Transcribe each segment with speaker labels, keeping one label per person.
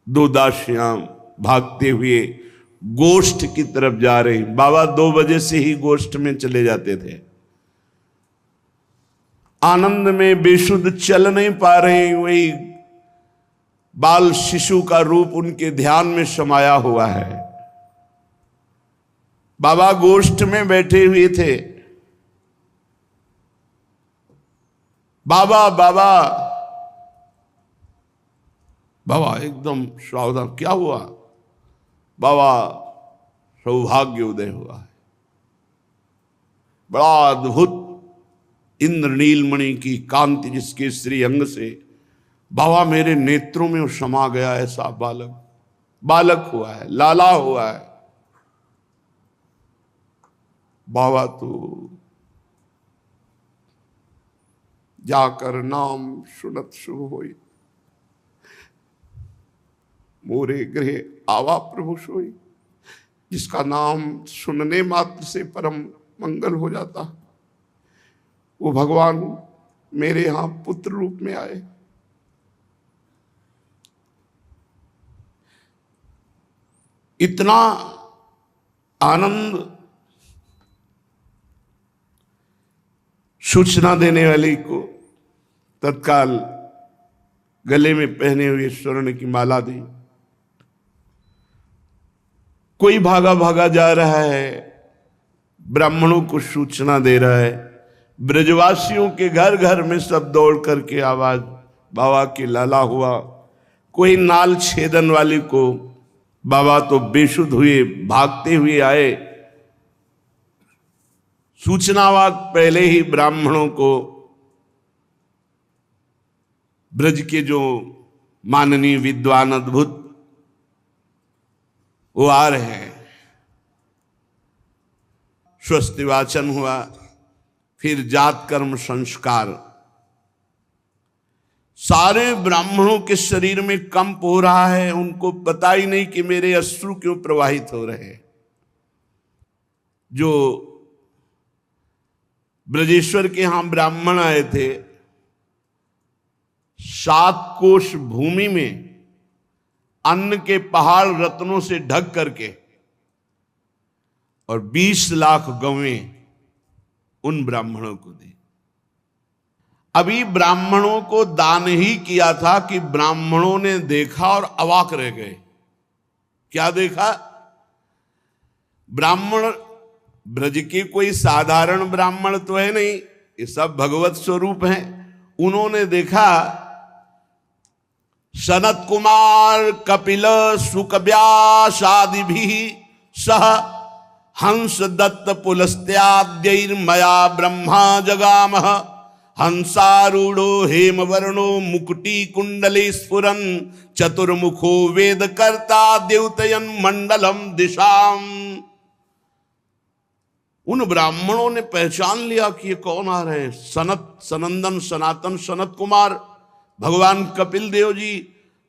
Speaker 1: दो दासियां भागते हुए गोष्ठ की तरफ जा रही। बाबा 2 बजे से ही गोष्ठ में चले जाते थे। आनंद में बेसुध चल नहीं पा रहे, वही बाल शिशु का रूप उनके ध्यान में समाया हुआ है। बाबा गोष्ठ में बैठे हुए थे। बाबा बाबा बाबा एकदम सावधान, क्या हुआ? बाबा सौभाग्य उदय हुआ है, बड़ा अद्भुत इंद्रनीलमणि की कांति जिसके श्री अंग से बाबा मेरे नेत्रों में समा गया। ऐसा बालक हुआ है, लाला हुआ है। बाबा तो जाकर नाम सुनत शुभ होई, मोरे गृह आवा प्रभु सोई। जिसका नाम सुनने मात्र से परम मंगल हो जाता, वो भगवान मेरे यहां पुत्र रूप में आए। इतना आनंद सूचना देने वाली को तत्काल गले में पहने हुए स्वर्ण की माला दी। कोई भागा भागा जा रहा है, ब्राह्मणों को सूचना दे रहा है। ब्रजवासियों के घर घर में सब दौड़ करके आवाज बाबा की लाला हुआ। कोई नाल छेदन वाली को, बाबा तो बेसुध हुए भागते हुए आए। सूचनावाक पहले ही ब्राह्मणों को ब्रज के जो माननीय विद्वान अद्भुत वो आ रहे हैं। स्वस्ति वाचन हुआ, फिर जात कर्म संस्कार। सारे ब्राह्मणों के शरीर में कंप हो रहा है, उनको पता ही नहीं कि मेरे अश्रु क्यों प्रवाहित हो रहे हैं। जो ब्रजेश्वर के यहां ब्राह्मण आए थे, 7 कोश भूमि में अन्न के पहाड़ रत्नों से ढक करके और 20 लाख गवें उन ब्राह्मणों को दी। अभी ब्राह्मणों को दान ही किया था कि ब्राह्मणों ने देखा और अवाक रह गए। क्या देखा? ब्राह्मण ब्रज के कोई साधारण ब्राह्मण तो है नहीं, ये सब भगवत स्वरूप हैं। उन्होंने देखा सनत कुमार कपिल सुक व्यास आदि भी सह हंस दत्त पुलस्त्याद्यैर्मया ब्रह्मा जगामः हंसारूढ़ो हेमवर्णो मुकुटी कुंडले स्फुरन चतुर्मुखो वेद कर्ता द्योतयन मंडलम दिशाम। उन ब्राह्मणों ने पहचान लिया कि ये कौन आ रहे हैं। सनंदन सनातन सनत कुमार, भगवान कपिल देव जी,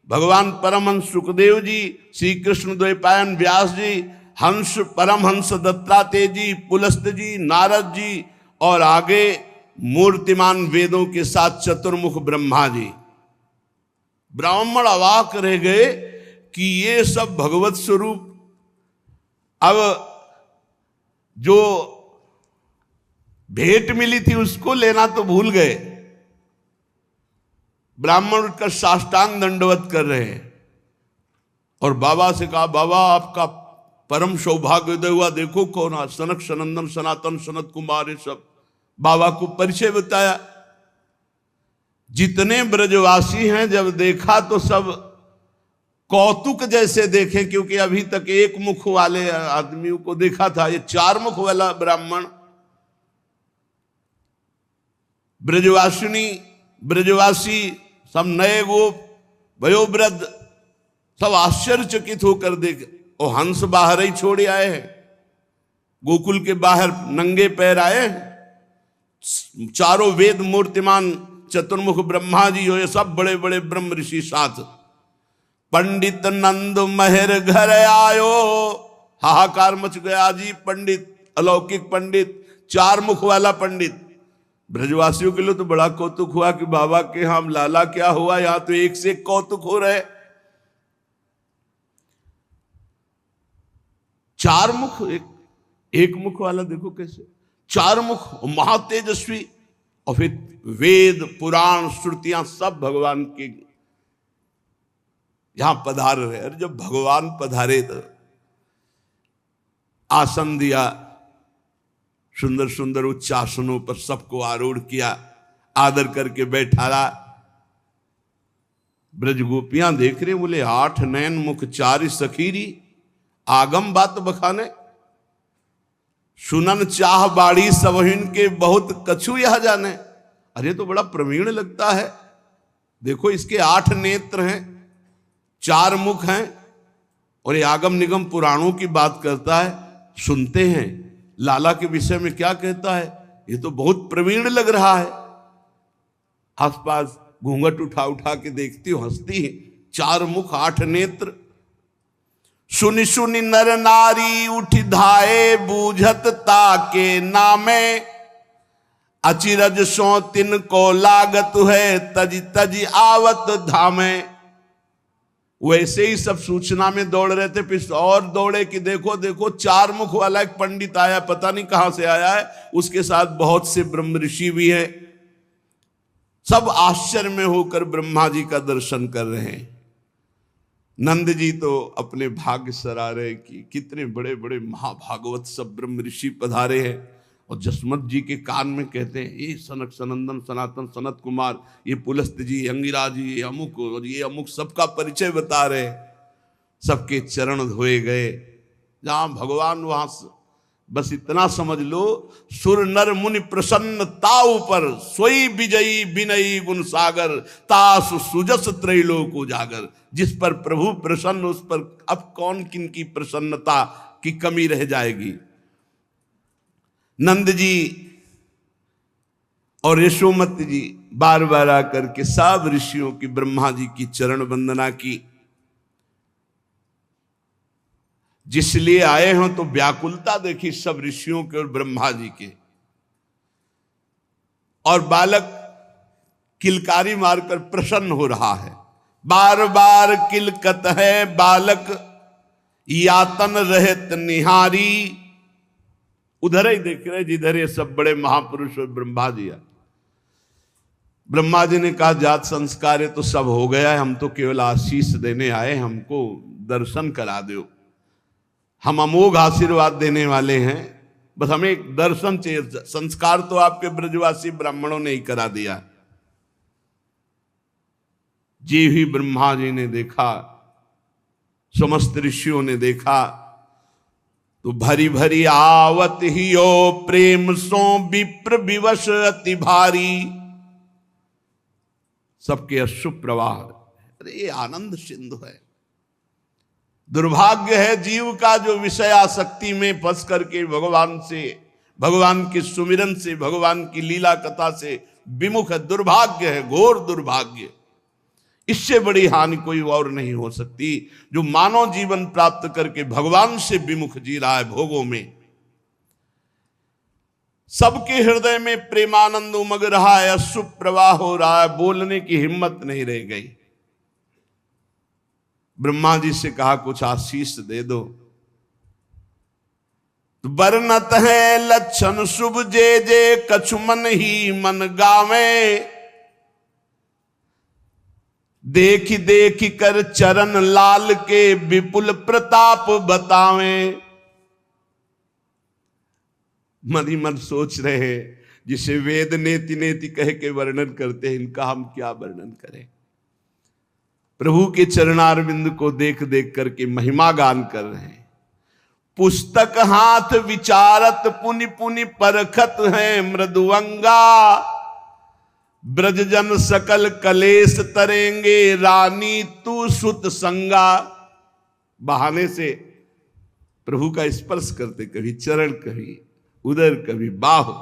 Speaker 1: भगवान परमहंस सुखदेव जी, श्री कृष्ण द्वैपायन व्यास जी, हंस परमहंस दत्तात्रेय जी, पुलस्त जी, नारद जी और आगे मूर्तिमान वेदों के साथ चतुर्मुख ब्रह्मा जी। ब्राह्मण अवाक रह गए कि ये सब भगवत स्वरूप। अब जो भेंट मिली थी उसको लेना तो भूल गए। ब्राह्मण उठकर साष्टांग दंडवत कर रहे हैं और बाबा से कहा, बाबा आपका परम सौभाग्य उदय हुआ, देखो कौन आ, सनक सनंदन सनातन सनत कुमार। ये सब बाबा को परिचय बताया। जितने ब्रजवासी हैं जब देखा तो सब कौतुक जैसे देखे, क्योंकि अभी तक एक मुख वाले आदमियों को देखा था, ये 4 मुख वाला ब्राह्मण। ब्रजवासिनी ब्रजवासी सब नए गोप वयोवृद्ध सब आश्चर्यचकित होकर देख। और हंस बाहर ही छोड़े आए हैं, गोकुल के बाहर नंगे पैर आए हैं। चारों वेद मूर्तिमान चतुर्मुख ब्रह्मा जी हो, ये सब बड़े बड़े ब्रह्म ऋषि साथ। पंडित नंद महर घर आयो, हाहाकार मच गया जी। पंडित, अलौकिक पंडित, 4 मुख वाला पंडित। ब्रजवासियों के लिए तो बड़ा कौतुक हुआ कि बाबा के हम लाला क्या हुआ, यहां तो एक से एक कौतुक हो रहे। चार मुख, एक मुख वाला देखो कैसे, चार मुख, महातेजस्वी, और फिर वेद पुराण श्रुतियां सब भगवान के यहां पधार रहे। अरे जब भगवान पधारे तो आसन दिया, सुंदर सुंदर उच्च आसनों पर सबको आरूढ़ किया, आदर करके बैठाला। ब्रज गोपियां देख रहे, बोले 8 नयन मुख 4 सखीरी, आगम बात बखाने, सुनन चाह बाड़ी सबहिन के बहुत कछु यह जाने। अरे तो बड़ा प्रवीण लगता है, देखो इसके 8 नेत्र हैं, 4 मुख हैं, और ये आगम निगम पुराणों की बात करता है, सुनते हैं लाला के विषय में क्या कहता है, ये तो बहुत प्रवीण लग रहा है। आसपास घूंघट उठा उठा के देखती हो, हंसती है। 4 मुख 8 नेत्र, सुनि सुनि नर नारी उठ धाये, बूझत ताके नामे, अचिरज सो तिन को लागत है, तज तज आवत धामे। वैसे ही सब सूचना में दौड़ रहे थे, फिर और दौड़े कि देखो देखो 4 मुख वाला एक पंडित आया, पता नहीं कहां से आया है, उसके साथ बहुत से ब्रह्म ऋषि भी हैं। सब आश्चर्य में होकर ब्रह्मा जी का दर्शन कर रहे हैं। नंद जी तो अपने भाग्य सरा रहे कि कितने बड़े बड़े महाभागवत सब ब्रह्म ऋषि पधारे हैं। और जसमत जी के कान में कहते हैं, ये सनक सनंदन सनातन सनत कुमार, ये पुलस्त जी, अंगिरा जी, ये अमुक और ये अमुक, सबका परिचय बता रहे। सबके चरण धोए गए। जहां भगवान वहां बस इतना समझ लो, सुर नर मुनि प्रसन्नता ऊपर, सोई विजयी विनयी गुण सागर, तासु सुजस त्रैलोक उजागर। जिस पर प्रभु प्रसन्न, उस पर अब कौन किन की प्रसन्नता की कमी रह जाएगी। नंद जी और यशोमती जी बार बार आकर के सब ऋषियों की, ब्रह्मा जी की चरण वंदना की। जिस लिए आए हो तो व्याकुलता देखी सब ऋषियों के और ब्रह्मा जी के। और बालक किलकारी मारकर प्रसन्न हो रहा है, बार बार किलकत है बालक, यातन रहत निहारी। उधर ही देख रहे जिधर ये सब बड़े महापुरुष और ब्रह्मा जी है। ब्रह्मा जी ने कहा, जात संस्कार है तो सब हो गया है, हम तो केवल आशीष देने आए, हमको दर्शन करा दो। हम अमोघ आशीर्वाद देने वाले हैं, बस हमें एक दर्शन चाहिए। संस्कार तो आपके ब्रजवासी ब्राह्मणों ने ही करा दिया। जी ही ब्रह्मा जी ने देखा, समस्त ऋषियों ने देखा, तो भरी भरी आवत ही ओ प्रेम सो विप्र विवश अति भारी। सबके अश्रु प्रवाह। अरे ये आनंद सिंधु है। दुर्भाग्य है जीव का जो विषय आसक्ति में फंस करके भगवान से, भगवान के सुमिरन से, भगवान की लीला कथा से विमुख है। दुर्भाग्य है, घोर दुर्भाग्य। इससे बड़ी हानि कोई और नहीं हो सकती। जो मानव जीवन प्राप्त करके भगवान से विमुख जी रहा है भोगों में, सबके हृदय में प्रेमानंद उमग रहा है, अश्रु प्रवाह हो रहा है, बोलने की हिम्मत नहीं रह गई। ब्रह्मा जी से कहा, कुछ आशीष दे दो। तो बरनत है लक्षण शुभ जे जे, कछु मन ही मन गावे। देखी देखी कर चरण लाल के, विपुल प्रताप बतावें। मन ही मन सोच रहे हैं, जिसे वेद नेति नेति कह के वर्णन करते हैं, इनका हम क्या वर्णन करें। प्रभु के चरणारविंद को देख देख करके महिमा गान कर रहे हैं। पुस्तक हाथ विचारत पुनि पुनि परखत है मृदुअंगा। ब्रजजन सकल कलेश तरेंगे, रानी तू सुत संगा। बहाने से प्रभु का स्पर्श करते, कभी चरण, कभी उदर, कभी बाहु,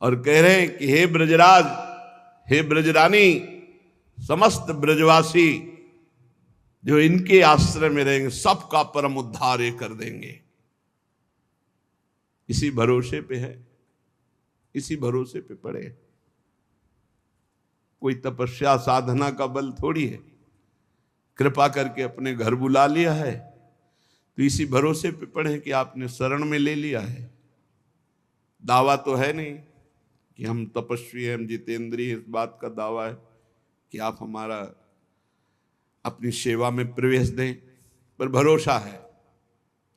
Speaker 1: और कह रहे हैं कि हे ब्रजराज, हे ब्रजरानी, समस्त ब्रजवासी जो इनके आश्रय में रहेंगे, सबका परम उद्धार ये कर देंगे। इसी भरोसे पे है, इसी भरोसे पे पड़े। कोई तपस्या साधना का बल थोड़ी है। कृपा करके अपने घर बुला लिया है, तो इसी भरोसे पे पढ़े कि आपने शरण में ले लिया है। दावा तो है नहीं कि हम तपस्वी हैं, हम जितेंद्रिय, इस बात का दावा है कि आप हमारा अपनी सेवा में प्रवेश दें, पर भरोसा है,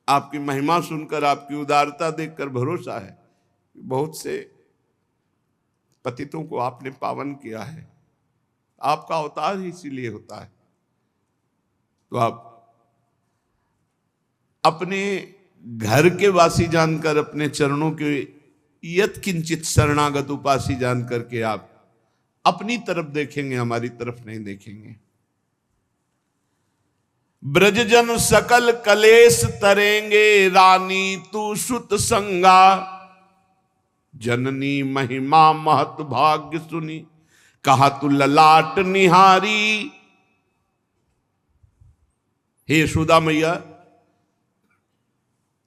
Speaker 1: आपकी महिमा सुनकर, आपकी उदारता देखकर भरोसा है, बहुत से पतितों को आपने पावन किया है। आपका अवतार ही इसीलिए होता है। तो आप अपने घर के वासी जानकर, अपने चरणों के यत किंचित शरणागत उपासी जानकर के आप अपनी तरफ देखेंगे, हमारी तरफ नहीं देखेंगे। ब्रजजन सकल कलेश तरेंगे, रानी तू सुत संगा, जननी महिमा महत भाग्य सुनी, कहा तू ललाट निहारी। हे यशोदा मैया,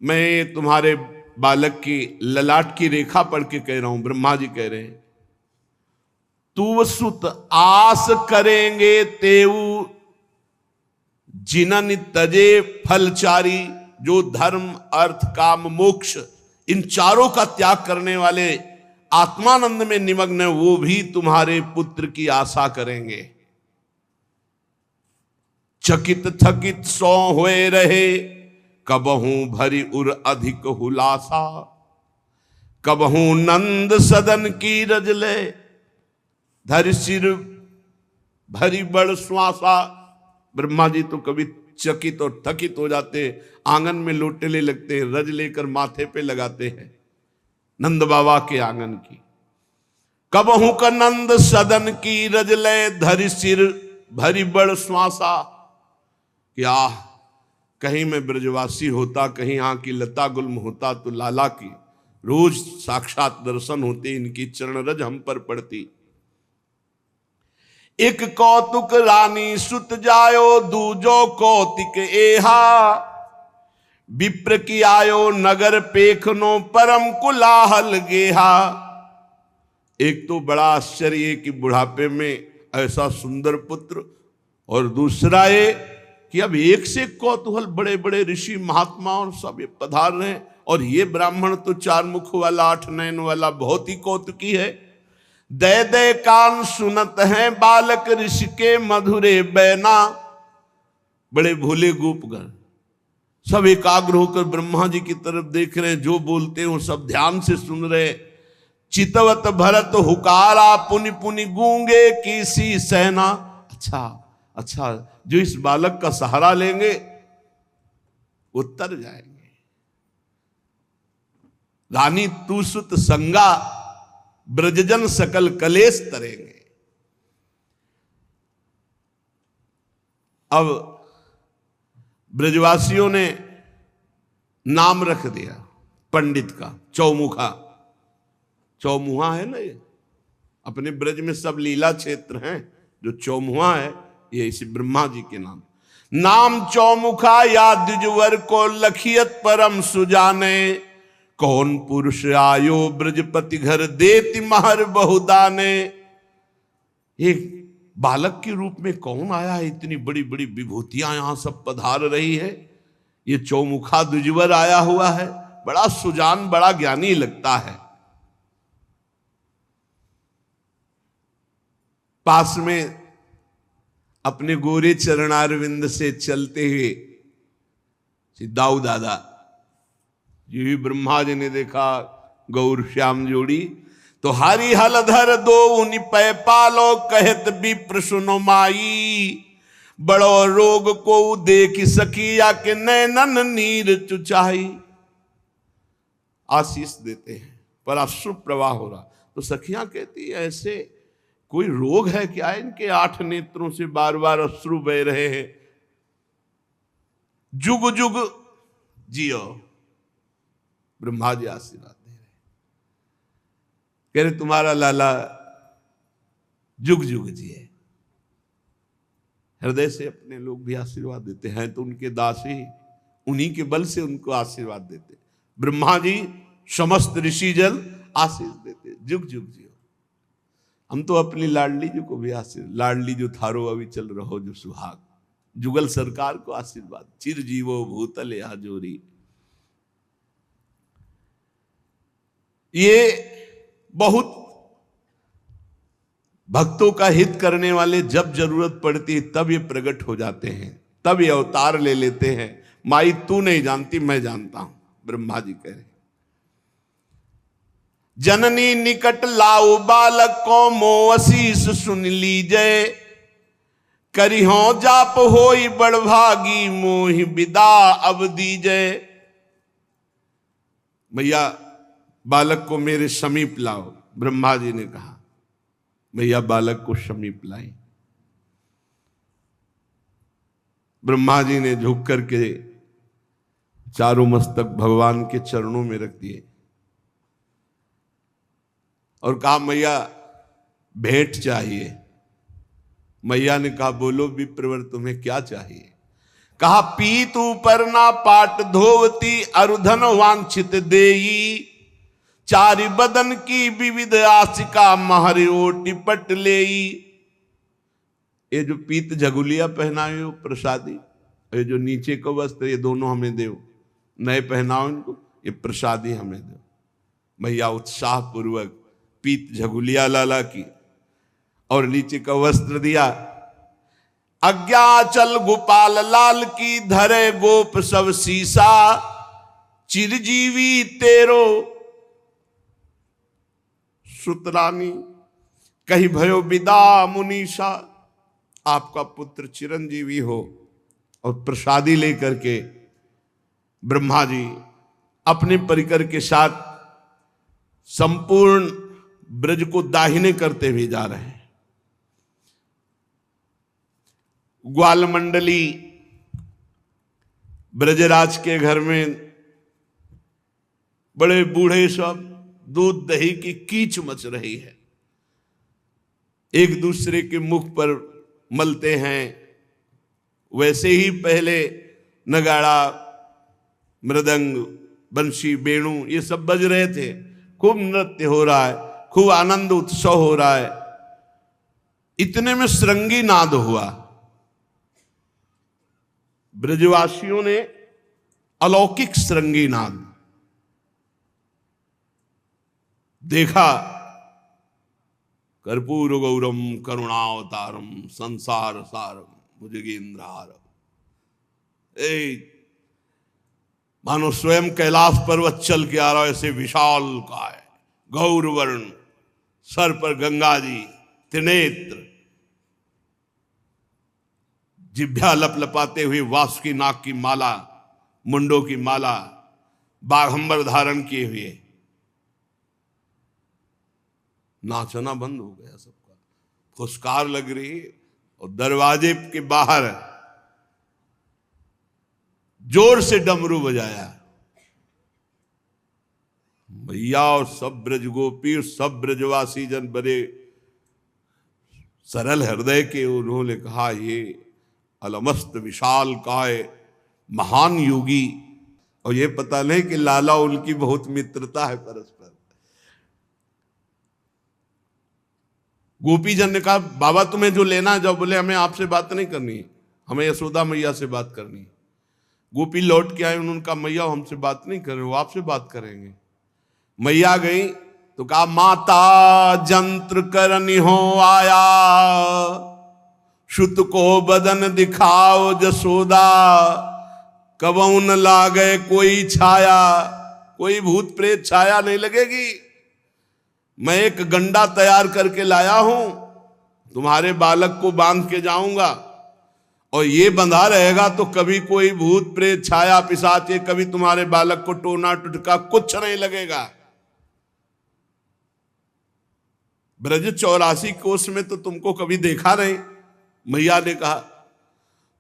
Speaker 1: मैं तुम्हारे बालक की ललाट की रेखा पढ़ के कह रहा हूं। ब्रह्मा जी कह रहे हैं, तू सुत आस करेंगे तेऊ, जिनन तजे फलचारी। जो धर्म, अर्थ, काम, मोक्ष, इन चारों का त्याग करने वाले, आत्मानंद में निमग्न, वो भी तुम्हारे पुत्र की आशा करेंगे। चकित थकित सौ हुए रहे, कबहू भरी उर अधिक हुलासा, कबहू नंद सदन की रजले, धरि सिर भरी बड़ श्वासा। ब्रह्मा जी तो कभी चकित और थकित हो जाते, आंगन में लोटे ले लगते हैं, रज लेकर माथे पे लगाते हैं नंद बाबा के आंगन की। कबहू का नंद सदन की रजले, धरि सिर भरी बड़ श्वासा। क्या कहीं मैं ब्रजवासी होता, कहीं यहाँ की लता गुल्म होता, तो लाला की रोज साक्षात दर्शन होते, इनकी चरण रज हम पर पड़ती। एक कौतुक रानी सुत जायो, दूजो कौतिक एहा, विप्र की आयो नगर पेखनो, परम कुलाहल गेहा। एक तो बड़ा आश्चर्य कि बुढ़ापे में ऐसा सुंदर पुत्र, और दूसरा ये कि अब एक से कौतूहल, बड़े बड़े ऋषि महात्मा और सब ये पधार रहे हैं, और ये ब्राह्मण तो 4 मुख वाला, 8 नयन वाला, बहुत ही कौतुकी है। दे दे कान सुनत हैं बालक, ऋषि के मधुरे बैना। बड़े भोले गोपगण सब एकाग्र होकर ब्रह्मा जी की तरफ देख रहे हैं, जो बोलते हैं वो सब ध्यान से सुन रहे। चितवत भरत हुकारा, पुनि पुनि गूंगे किसी सेना। अच्छा अच्छा, जो इस बालक का सहारा लेंगे वो तर जाएंगे। रानी तू सुत संगा, ब्रजजन सकल कलेश तरेंगे। अब ब्रजवासियों ने नाम रख दिया पंडित का, चौमुखा। चौमुहा है ना, ये अपने ब्रज में सब लीला क्षेत्र हैं, जो चौमुहा है ये इसी ब्रह्मा जी के नाम चौमुखा। या द्विजवर को लखियत परम सुजाने, कौन पुरुष आयो ब्रजपति घर, देति महर बहुदाने। एक बालक के रूप में कौन आया है, इतनी बड़ी बड़ी विभूतियां यहां सब पधार रही है। ये चौमुखा द्विजवर आया हुआ है, बड़ा सुजान, बड़ा ज्ञानी लगता है। पास में अपने गोरे चरणारविंद से चलते हुए दाऊ दादा जी भी ब्रह्मा जी ने देखा, गौर श्याम जोड़ी। तो हरि हलधर दो उनि पै पालो, कहत विप्र सुनो माई। बड़ो रोग को देख सकिया के नैनन नीर चुचाई। आशीष देते हैं पर अश्रु प्रवाह हो रहा। तो सखियां कहती है, ऐसे कोई रोग है क्या, इनके 8 नेत्रों से बार बार अश्रु बह रहे हैं। जुग जुग जियो। ब्रह्मा जी आशीर्वाद दे रहे, कह रहे तुम्हारा लाला जुग जुग जिए। हृदय से अपने लोग भी आशीर्वाद देते हैं, तो उनके दास ही उन्हीं के बल से उनको आशीर्वाद देते। ब्रह्मा जी समस्त ऋषि जल आशीष देते, जुग जुग जियो। हम तो अपनी लाडली जी को भी आशीर्वाद, लाडली जो थारो अभी चल रहो जो सुहाग, जुगल सरकार को आशीर्वाद, चिरजीवो भूतल या जोरी। ये बहुत भक्तों का हित करने वाले, जब जरूरत पड़ती है तब ये प्रकट हो जाते हैं, तब ये अवतार ले लेते हैं। माई तू नहीं जानती, मैं जानता हूं, ब्रह्मा जी कह रहे। जननी निकट लाओ बालक को मोअसीस सुन लीजय, करिहो जाप होई बड़भागी मोहि विदा अब दीजय। भैया बालक को मेरे समीप लाओ। ब्रह्मा जी ने कहा, भैया बालक को समीप लाई। ब्रह्मा जी ने झुक करके चारों मस्तक भगवान के चरणों में रख दिए और कहा, मैया भेंट चाहिए। मैया ने कहा, बोलो विप्रवर तुम्हें क्या चाहिए? कहा, पीत ऊपर ना पाट धोवती अरुधन वांछित देई, चारि बदन की विविध आसिका महरे ओटी पट लेई। ये जो पीत झगुलिया पहनाए हो प्रसादी, ये जो नीचे को वस्त्र, ये दोनों हमें दो, नए पहनाओ इनको, ये प्रसादी हमें दो। मैया उत्साह पूर्वक पीत झगुलिया लाला की और नीचे का वस्त्र दिया। अज्ञाचल गोपाल लाल की धरे गोप सब सीसा, चिरजीवी तेरो सुतरानी कही भयो विदा मुनीषा। आपका पुत्र चिरंजीवी हो। और प्रसादी लेकर के ब्रह्मा जी अपने परिकर के साथ संपूर्ण ब्रज को दाहिने करते हुए जा रहे हैं। ग्वाल मंडली ब्रजराज के घर में बड़े बूढ़े सब दूध दही की कीच मच रही है, एक दूसरे के मुख पर मलते हैं। वैसे ही पहले नगाड़ा, मृदंग, बंशी, वेणु ये सब बज रहे थे, खूब नृत्य हो रहा है, खूब आनंद उत्सव हो रहा है। इतने में श्रृंगी नाद हुआ। ब्रजवासियों ने अलौकिक श्रृंगी नाद देखा। कर्पूर गौरम करुणावतारम संसार सारम भुजगेंद्रहारम। मानो स्वयं कैलाश पर्वत चल के आ रहा है, ऐसे विशाल काय, गौर वर्ण, सर पर गंगा जी, त्रिनेत्र, जिभ्या लपलपाते हुए वासुकी नाग की माला, मुंडों की माला, बाघंबर धारण किए हुए। नाचना बंद हो गया सबका, फुसकार लग रही है। और दरवाजे के बाहर जोर से डमरू बजाया भैया, और सब ब्रज गोपी और सब ब्रजवासी जन बड़े सरल हृदय के। उन्होंने कहा, ये अलमस्त विशाल काय महान योगी। और ये पता नहीं कि लाला उनकी बहुत मित्रता है परस्पर। गोपी जन ने कहा, बाबा तुम्हें जो लेना है जाओ। बोले, हमें आपसे बात नहीं करनी, हमें यशोदा मैया से बात करनी। गोपी लौट के आए, उन्होंने कहा, मैया हमसे बात नहीं कर रहे, वो आपसे बात करेंगे। मैया गई तो कहा, माता जंत्र करनी हो आया, सुत को बदन दिखाओ जसोदा, कबहू न लागे कोई छाया। कोई भूत प्रेत छाया नहीं लगेगी। मैं एक गंडा तैयार करके लाया हूं, तुम्हारे बालक को बांध के जाऊंगा, और ये बंधा रहेगा तो कभी कोई भूत प्रेत छाया पिशाच ये कभी तुम्हारे बालक को टोना टुटका कुछ नहीं लगेगा। ब्रज 84 कोस में तो तुमको कभी देखा नहीं। मैया ने कहा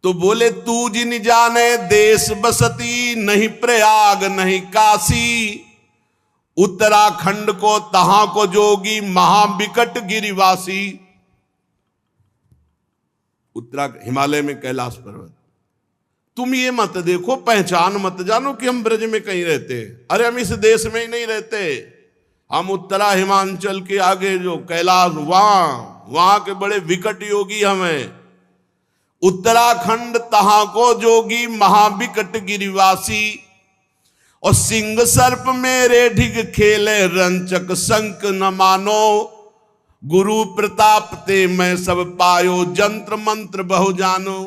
Speaker 1: तो बोले, तू जिन जाने देश बसती, नहीं प्रयाग नहीं काशी, उत्तराखंड को तहां को जोगी महाविकट गिरिवासी। हिमालय में कैलाश पर्वत। तुम ये मत देखो, पहचान मत जानो कि हम ब्रज में कहीं रहते। अरे हम इस देश में ही नहीं रहते, हम उत्तरा हिमांचल के आगे जो कैलाश, वहां के बड़े विकट योगी हमें। उत्तराखंड तहां को जोगी महाविकट गिरिवासी, और सिंह सर्प मेरे ढिग खेले रंचक संक न मानो, गुरु प्रताप ते मैं सब पायो जंत्र मंत्र बहु जानो।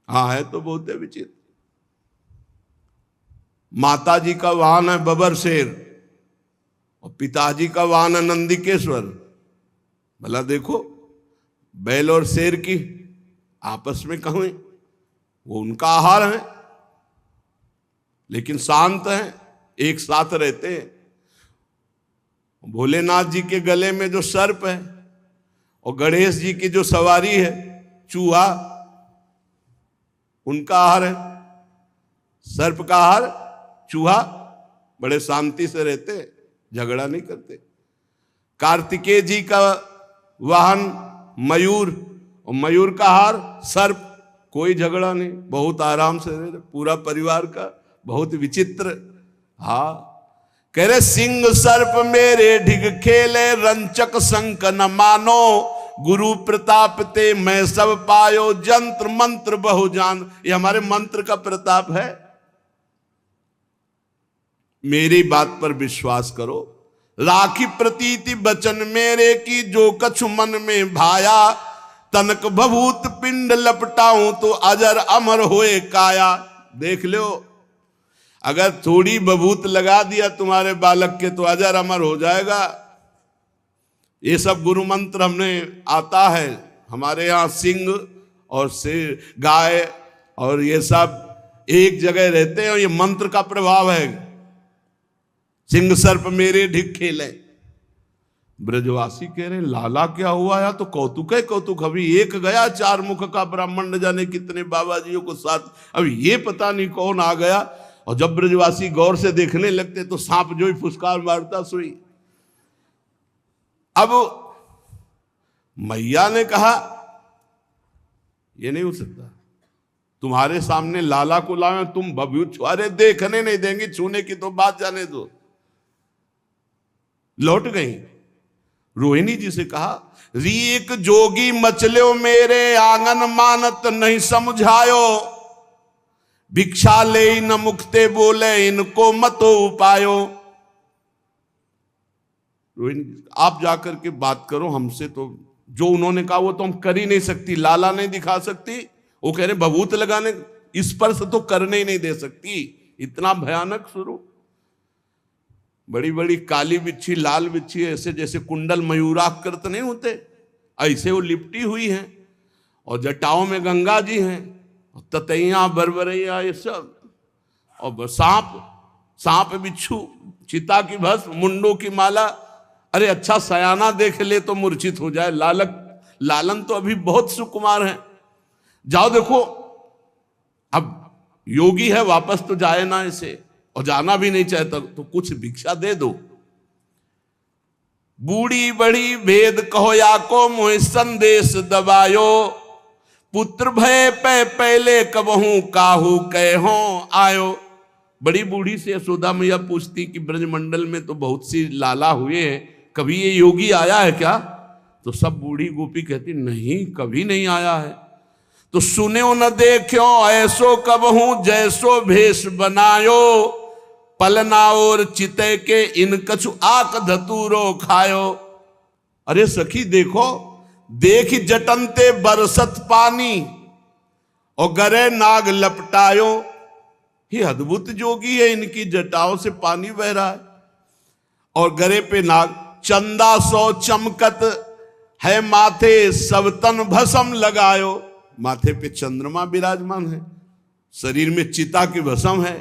Speaker 1: हाँ है तो बहुत विचित्र। माता जी का वाहन है बबर शेर और पिताजी का वाहन है नंदिकेश्वर। भला देखो बैल और शेर की आपस में कहें, वो उनका आहार है लेकिन शांत है, एक साथ रहते हैं। भोलेनाथ जी के गले में जो सर्प है और गणेश जी की जो सवारी है चूहा, उनका आहार है। सर्प का आहार चूहा, बड़े शांति से रहते, झगड़ा नहीं करते। कार्तिकेय जी का वाहन मयूर और मयूर का आहार सर्प, कोई झगड़ा नहीं, बहुत आराम से रहे पूरा परिवार का। बहुत विचित्र। हाँ कह रहे सिंह सर्प मेरे ढिग खेले रंचक संक न मानो, गुरु प्रताप ते मैं सब पायो जंत्र मंत्र बहु जान। ये हमारे मंत्र का प्रताप है। मेरी बात पर विश्वास करो, राखी प्रतीति बचन मेरे की जो कछु मन में भाया, तनक भभूत पिंड लपटाऊं तो अजर अमर होए काया। देख लो अगर थोड़ी बभूत लगा दिया तुम्हारे बालक के तो अजर अमर हो जाएगा। ये सब गुरु मंत्र हमने आता है। हमारे यहाँ सिंह और शेर गाय और ये सब एक जगह रहते हैं और ये मंत्र का प्रभाव है। सिंह सर्प मेरे ढिग खेले। ब्रजवासी कह रहे लाला क्या हुआ या तो कौतुक है कौतुक। अभी एक गया 4 मुख का ब्राह्मण, न जाने कितने बाबा जियों को साथ, अभी ये पता नहीं कौन आ गया। और जब ब्रजवासी गौर से देखने लगते तो सांप जो ही फुसकार मारता सोई। अब मैया ने कहा ये नहीं हो सकता, तुम्हारे सामने लाला को लाए तुम भभूत, अरे देखने नहीं देंगे, छूने की तो बात जाने दो। लौट गई। रोहिणी जी से कहा रीक जोगी मचलो मेरे आंगन मानत नहीं समझायो, भिक्षा ले न मुखते बोले इनको मतो उपायो। रोहिणी जी आप जाकर के बात करो, हमसे तो जो उन्होंने कहा वो तो हम कर ही नहीं सकती, लाला नहीं दिखा सकती। वो कह रहे भभूत लगाने स्पर्श तो करने ही नहीं दे सकती। इतना भयानक स्वरूप। बड़ी बड़ी काली बिच्छी लाल बिच्छी ऐसे जैसे कुंडल मयूराकृत नहीं होते, ऐसे वो लिपटी हुई हैं। और जटाओं में गंगा जी हैं, ततैया बरबरैया ये सब, और सांप बिच्छू, चिता की भस्म, मुंडों की माला। अरे अच्छा सयाना देख ले तो मूर्छित हो जाए। लालन तो अभी बहुत सुकुमार है। जाओ देखो, अब योगी है वापस तो जाए ना इसे, और जाना भी नहीं चाहता तो कुछ भिक्षा दे दो। बूढ़ी बड़ी भेद कहो या को मोह संदेश दबायो, पुत्र भय पे पहले कबहू काहू कहो आयो। बड़ी बूढ़ी से यशोदा मैया पूछती कि ब्रजमंडल में तो बहुत सी लाला हुए हैं, कभी ये योगी आया है क्या? तो सब बूढ़ी गोपी कहती नहीं कभी नहीं आया है। तो सुन्यो न देखो ऐसो कबहू जैसो भेष बनायो, पलना और चिते के इन कछु आक धतूरो खायो। अरे सखी देखो, देख जटनते बरसत पानी और गरे नाग लपटायो। ये अद्भुत जोगी है, इनकी जटाओं से पानी बह रहा है और गरे पे नाग। चंदा सो चमकत है माथे सब तन भस्म लगायो। माथे पे चंद्रमा विराजमान है, शरीर में चिता की भस्म है।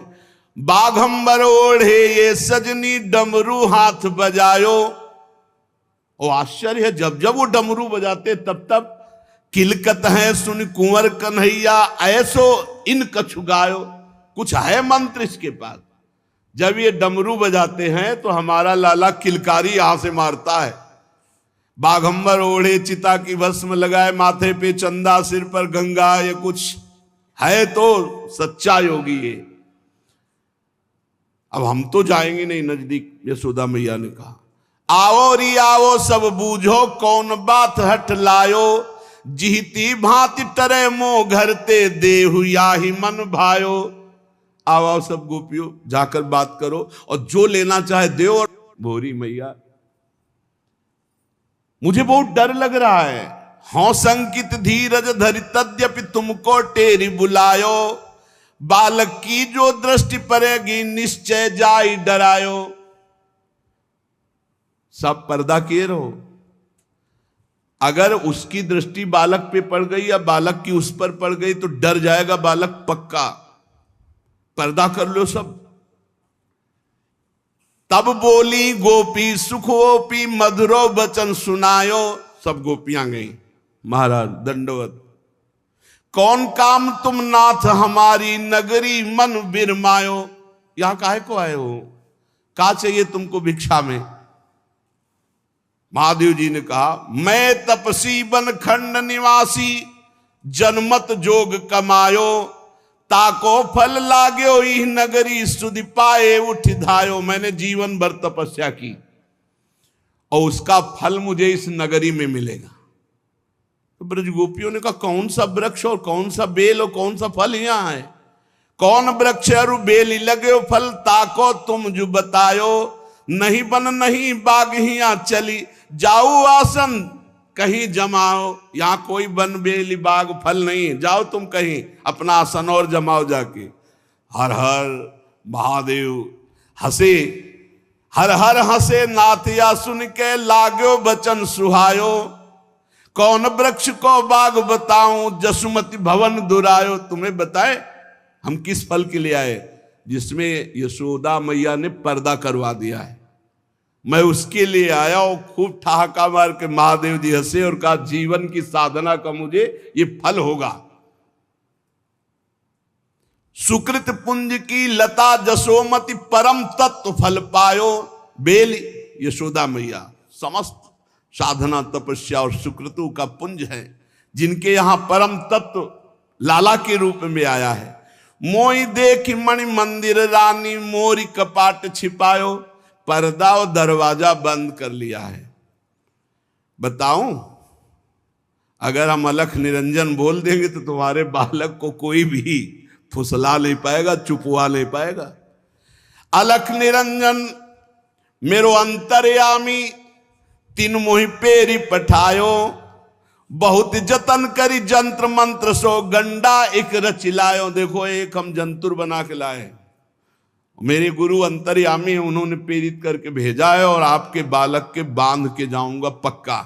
Speaker 1: बाघंबर ओढ़े ये सजनी डमरू हाथ बजायो। ओ आश्चर्य है, जब जब वो डमरू बजाते तब तब किलकत है सुन कुंवर कन्हैया ऐसो इन कछु गायो। कुछ है मंत्र इसके पास। जब ये डमरू बजाते हैं तो हमारा लाला किलकारी यहां से मारता है। बाघंबर ओढ़े चिता की भस्म लगाए, माथे पे चंदा सिर पर गंगा, ये कुछ है तो सच्चा योगी ये। अब हम तो जाएंगे नहीं नजदीक, यशोदा मैया ने कहा आओ री आओ सब बूझो कौन बात हट लायो, जिहती भांति टरे मोह घरते देहु याहि मन भायो। आओ आओ सब गोपियों, जाकर बात करो और जो लेना चाहे दे। और भोरी मैया मुझे बहुत डर लग रहा है, हौ संकित धीरज धरि तद्यपि तुमको टेरी बुलायो। बालक की जो दृष्टि पड़ेगी निश्चय जाई डरायो। सब पर्दा किए रहो, अगर उसकी दृष्टि बालक पे पड़ गई या बालक की उस पर पड़ गई तो डर जाएगा बालक पक्का। पर्दा कर लो सब। तब बोली गोपी सुखोपी मधुरो बचन सुनायो। सब गोपियां गई, महाराज दंडवत। कौन काम तुम नाथ हमारी नगरी मन बिरमायो। यहां काहे को आए हो, क्या चाहिए तुमको भिक्षा में। महादेव जी ने कहा, मैं तपसी बन खंड निवासी जनमत जोग कमायो। ताको फल लाग्यो इह नगरी सुधि पाए उठ धायो। मैंने जीवन भर तपस्या की और उसका फल मुझे इस नगरी में मिलेगा। तो ब्रज गोपियों ने कहा, कौन सा वृक्ष और कौन सा बेल और कौन सा फल यहाँ है। कौन वृक्ष और बेल लगे फल ताको तुम जो बतायो। नहीं बन नहीं बाग हिया चली जाओ आसन कहीं जमाओ। यहां कोई बन बेली बाग फल नहीं, जाओ तुम कहीं अपना आसन और जमाओ जाके। हर हर महादेव हंसे, हर हर हंसे नाथिया सुन के लाग्यो बचन सुहायो। कौन वृक्ष को बाग बताऊं जसुमति भवन दुरायो। तुम्हें बताए हम किस फल के लिए आए, जिसमें यशोदा मैया ने पर्दा करवा दिया है। मैं उसके लिए आया और खूब ठहाका मार के महादेव जी हंसे और कहा, जीवन की साधना का मुझे ये फल होगा। सुकृत पुंज की लता जसोमति परम तत्व फल पायो। बेल यशोदा मैया समस्त साधना तपस्या और सुकृतों का पुंज है, जिनके यहां परम तत्व लाला के रूप में आया है। मोई देख मणि मंदिर रानी मोरी कपाट छिपायो। पर्दा और दरवाजा बंद कर लिया है। बताऊं, अगर हम अलख निरंजन बोल देंगे तो तुम्हारे बालक को कोई भी फुसला नहीं पाएगा, चुपवा नहीं पाएगा। अलख निरंजन मेरो अंतर्यामी तीन मोहि पेरी पठायो। बहुत जतन करी जंत्र मंत्र सो गंडा एक रचिलायो। देखो एक हम जंतुर बना के लाए, मेरे गुरु अंतर्यामी हैं, उन्होंने प्रेरित करके भेजा है और आपके बालक के बांध के जाऊंगा पक्का।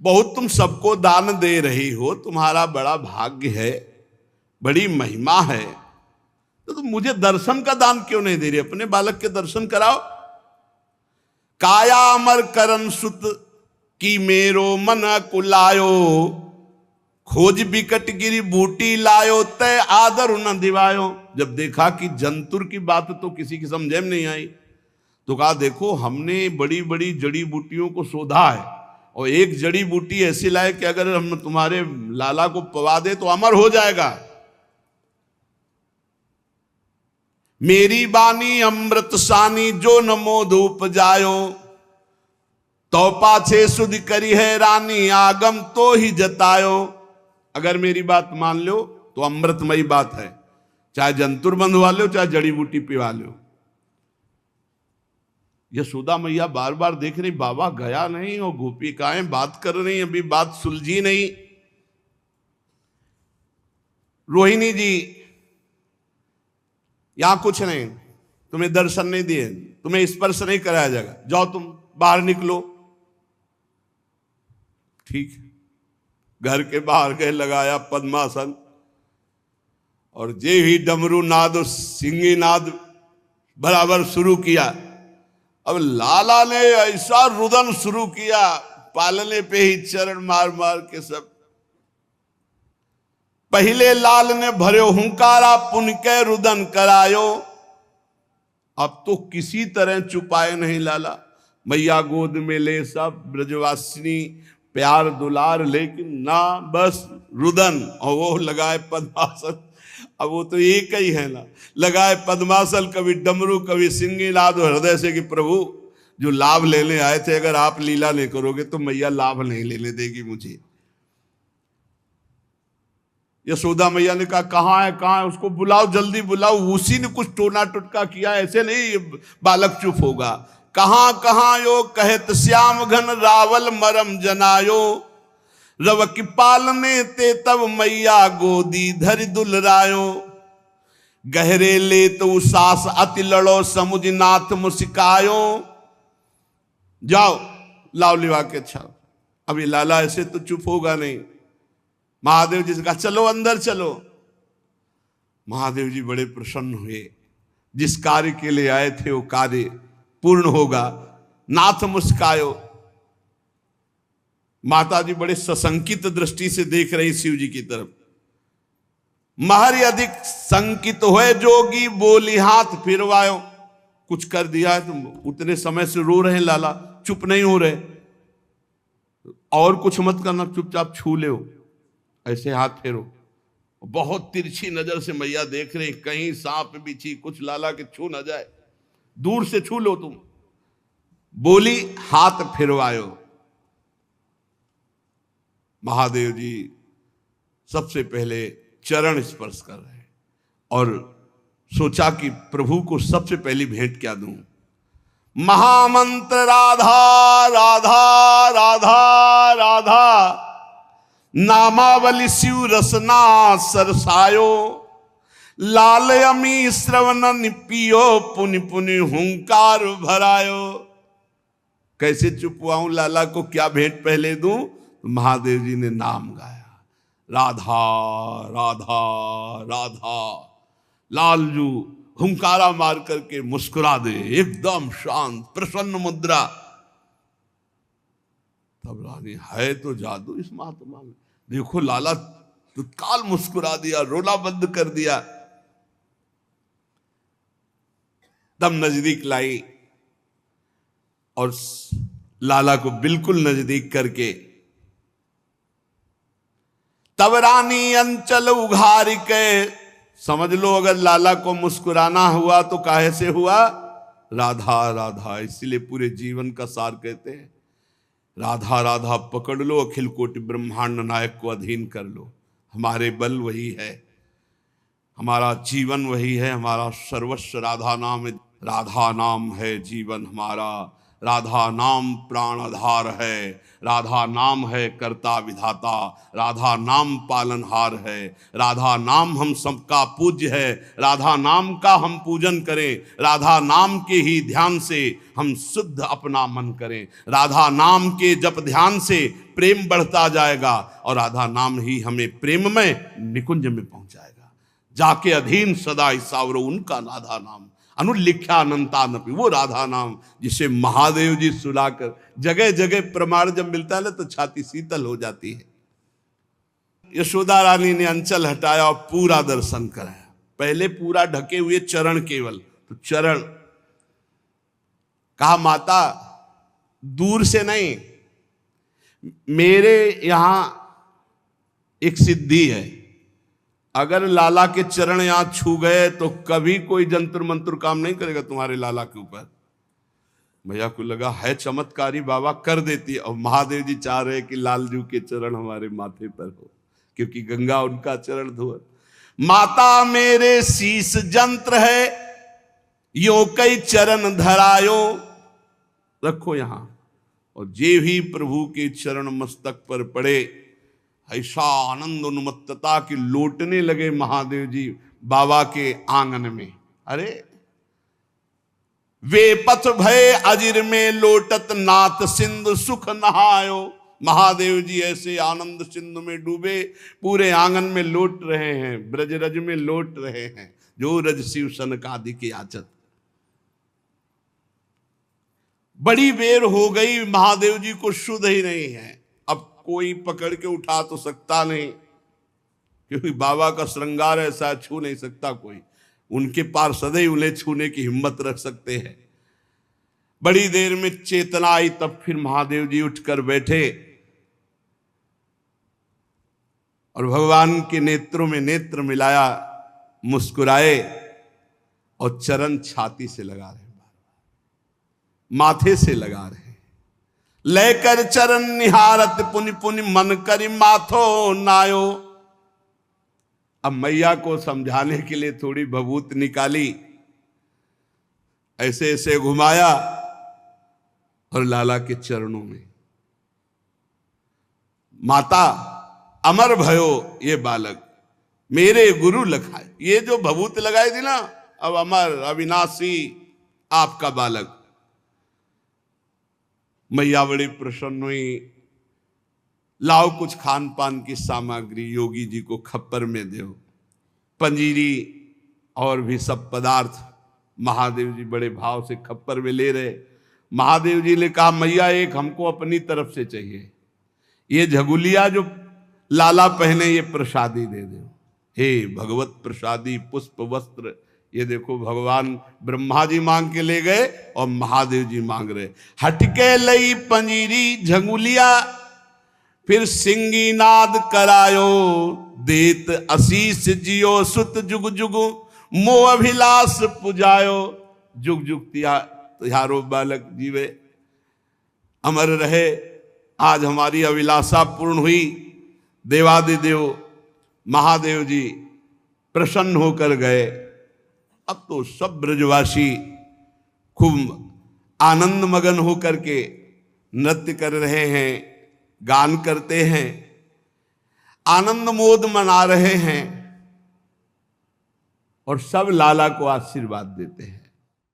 Speaker 1: बहुत तुम सबको दान दे रही हो, तुम्हारा बड़ा भाग्य है, बड़ी महिमा है, तो तुम मुझे दर्शन का दान क्यों नहीं दे रही। अपने बालक के दर्शन कराओ। काया अमर करण सुत की मेरो मन कुलायो। खोज बिकट गिरी बूटी लायो तय आदर न दिवायो। जब देखा कि जंतुर की बात तो किसी की समझ में नहीं आई, तो कहा, देखो हमने बड़ी बड़ी जड़ी बूटियों को शोधा है और एक जड़ी बूटी ऐसी लाए कि अगर हम तुम्हारे लाला को पवा दे तो अमर हो जाएगा। मेरी बानी अमृत सानी जो न मोद उपजायो। तो पाछे सुध करी है रानी आगम तो ही जतायो। अगर मेरी बात मान लो तो अमृतमयी बात है, चाहे जंतुर बंधवा लो चाहे जड़ी बूटी पिवा लो। यशोदा मैया बार बार देख रही, बाबा गया नहीं और गोपिकाएं बात कर रही, अभी बात सुलझी नहीं। रोहिणी जी, यहां कुछ नहीं, तुम्हें दर्शन नहीं दिए, तुम्हें स्पर्श नहीं कराया जाएगा, जाओ तुम बाहर निकलो। ठीक, घर के बाहर गए, लगाया पद्मासन और जे ही डमरू नाद और सिंगी नाद बराबर शुरू किया। अब लाला ने ऐसा रुदन शुरू किया, पालने पे ही चरण मार मार के सब। पहले लाल ने भर्यो हुंकारा पुन के रुदन करायो। अब तो किसी तरह छुपाए नहीं लाला, मैया गोद में ले सब ब्रजवासिनी प्यार दुलार, लेकिन ना बस रुदन। और वो लगाए पद्मासन, अब वो तो एक ही है ना, लगाए पद्मासन, कभी डमरू कभी सिंगी नाद हृदय से कि प्रभु जो लाभ लेने आए थे, अगर आप लीला नहीं करोगे तो मैया लाभ नहीं लेने देगी मुझे। यशोदा मैया ने कहा कहाँ है, कहाँ है, उसको बुलाओ, जल्दी बुलाओ। उसी ने कुछ टोना टुटका किया, ऐसे नहीं बालक चुप होगा। कहाँ कहाँ यो कहत श्याम घन रावल मरम जनायो, रव की पालने ते तब मैया गोदी धरि दुलरायो, गहरे ले तो सास अति लड़ो समुझ नाथ मुस्कायो। जाओ लाओ लिवा के छाओ। अब ये लाला ऐसे तो चुप होगा नहीं। महादेव जी से कहा चलो अंदर चलो। महादेव जी बड़े प्रसन्न हुए, जिस कार्य के लिए आए थे वो कार्य पूर्ण होगा। नाथ मुस्कायो। माता जी बड़े सशंकित दृष्टि से देख रही शिव जी की तरफ। महर्षि अधिक संकित हुए जोगी, बोली हाथ फिरवायो। कुछ कर दिया है तुम, उतने समय से रो रहे हैं लाला, चुप नहीं हो रहे। और कुछ मत करना, चुपचाप छू ले, ऐसे हाथ फेरो। बहुत तिरछी नजर से मैया देख रही, कहीं सांप बिच्छी कुछ लाला के छू ना जाए, दूर से छू लो तुम। बोली हाथ फिरवायो। महादेव जी सबसे पहले चरण स्पर्श कर रहे हैं और सोचा कि प्रभु को सबसे पहली भेंट क्या दूं। महामंत्र राधा राधा राधा राधा, नामावली शिव रसना सरसायो, लाल अमी श्रवण पियो पुनि पुनि हुंकार भरायो। कैसे चुपवाऊं, लाला को क्या भेंट पहले दूं। महादेव जी ने नाम गाया, राधा राधा राधा। लालजू हुंकारा मार करके मुस्कुरा दे, एकदम शांत प्रसन्न मुद्रा। तब रानी है तो जादू इस महात्मा में। देखो लाला तत्काल मुस्कुरा दिया, रोना बंद कर दिया। तब नजदीक लाई और लाला को बिल्कुल नजदीक करके तब रानी अंचल उघार के। समझ लो अगर लाला को मुस्कुराना हुआ तो काहे से हुआ, राधा राधा। इसलिए पूरे जीवन का सार कहते हैं राधा राधा पकड़ लो, अखिल कोटि ब्रह्मांड नायक को अधीन कर लो। हमारे बल वही है, हमारा जीवन वही है, हमारा सर्वस्व राधा नाम है। राधा नाम है जीवन हमारा, राधा नाम प्राण आधार है, राधा नाम है कर्ता विधाता, राधा नाम पालनहार है, राधा नाम हम सबका पूज्य है। राधा नाम का हम पूजन करें, राधा नाम के ही ध्यान से हम शुद्ध अपना मन करें। राधा नाम के जप ध्यान से प्रेम बढ़ता जाएगा और राधा नाम ही हमें प्रेम में निकुंज में पहुंचाएगा। जाके अधीन सदा ईसावरो उनका राधा नाम, अनुलिख्या अनंतानपि, वो राधा नाम जिसे महादेव जी सुनाकर जगह जगह प्रमाण जब मिलता है ना तो छाती शीतल हो जाती है। यशोदा रानी ने अंचल हटाया और पूरा दर्शन कराया। पहले पूरा ढके हुए चरण केवल, तो चरण कहा माता दूर से नहीं, मेरे यहां एक सिद्धि है, अगर लाला के चरण यहां छू गए तो कभी कोई जंतर मंत्र काम नहीं करेगा तुम्हारे लाला के ऊपर। भैया को लगा है चमत्कारी बाबा, कर देती है। और महादेव जी चाह रहे कि लालजू के चरण हमारे माथे पर हो, क्योंकि गंगा उनका चरण धुआ। माता मेरे शीश जंत्र है, यो कई चरण धरायो। रखो यहां, और जे भी प्रभु के चरण मस्तक पर पड़े, ऐसा आनंद उन्मत्तता की लौटने लगे महादेव जी बाबा के आंगन में। अरे वे पथ भय अजिर में लोटत नाथ सिंधु सुख नहायो। महादेव जी ऐसे आनंद सिंधु में डूबे, पूरे आंगन में लौट रहे हैं, ब्रजरज में लौट रहे हैं, जो रज शिव सनकादि के याचत। बड़ी बेर हो गई, महादेव जी को शुद्ध ही नहीं है। अब कोई पकड़ के उठा तो सकता नहीं, क्योंकि बाबा का श्रृंगार ऐसा छू नहीं सकता कोई। उनके पार्षद ही उन्हें छूने की हिम्मत रख सकते हैं। बड़ी देर में चेतना आई, तब फिर महादेव जी उठकर बैठे और भगवान के नेत्रों में नेत्र मिलाया, मुस्कुराए और चरण छाती से लगा रहे। माथे से लगा रहे हैं। लेकर चरण निहारत पुनि पुनि मन करि माथो नायो। अब मैया को समझाने के लिए थोड़ी भभूत निकाली, ऐसे ऐसे घुमाया और लाला के चरणों में, माता अमर भयो ये बालक मेरे गुरु लखाए। ये जो भभूत लगाई थी ना, अब अमर अविनाशी आपका बालक। मैया बड़ी प्रसन्न हुई, लाओ कुछ खान पान की सामग्री योगी जी को खप्पर में दो, पंजीरी और भी सब पदार्थ। महादेव जी बड़े भाव से खप्पर में ले रहे। महादेव जी ने कहा मैया एक हमको अपनी तरफ से चाहिए, ये झगुलिया जो लाला पहने ये प्रसादी दे दो। हे भगवत प्रसादी पुष्प वस्त्र, ये देखो भगवान ब्रह्मा जी मांग के ले गए और महादेव जी मांग रहे। हटके लई पंजीरी झगुलिया फिर सिंगी नाद करायो, देत आशीष जियो सुत जुग जुग मोह अभिलाष पुजायो। जुग जुग तिहारो बालक जीवे, अमर रहे। आज हमारी अभिलाषा पूर्ण हुई। देवादिदेव महादेव जी प्रसन्न होकर गए। अब तो सब ब्रजवासी खूब आनंद मगन होकर के नृत्य कर रहे हैं, गान करते हैं, आनंद मोद मना रहे हैं और सब लाला को आशीर्वाद देते हैं।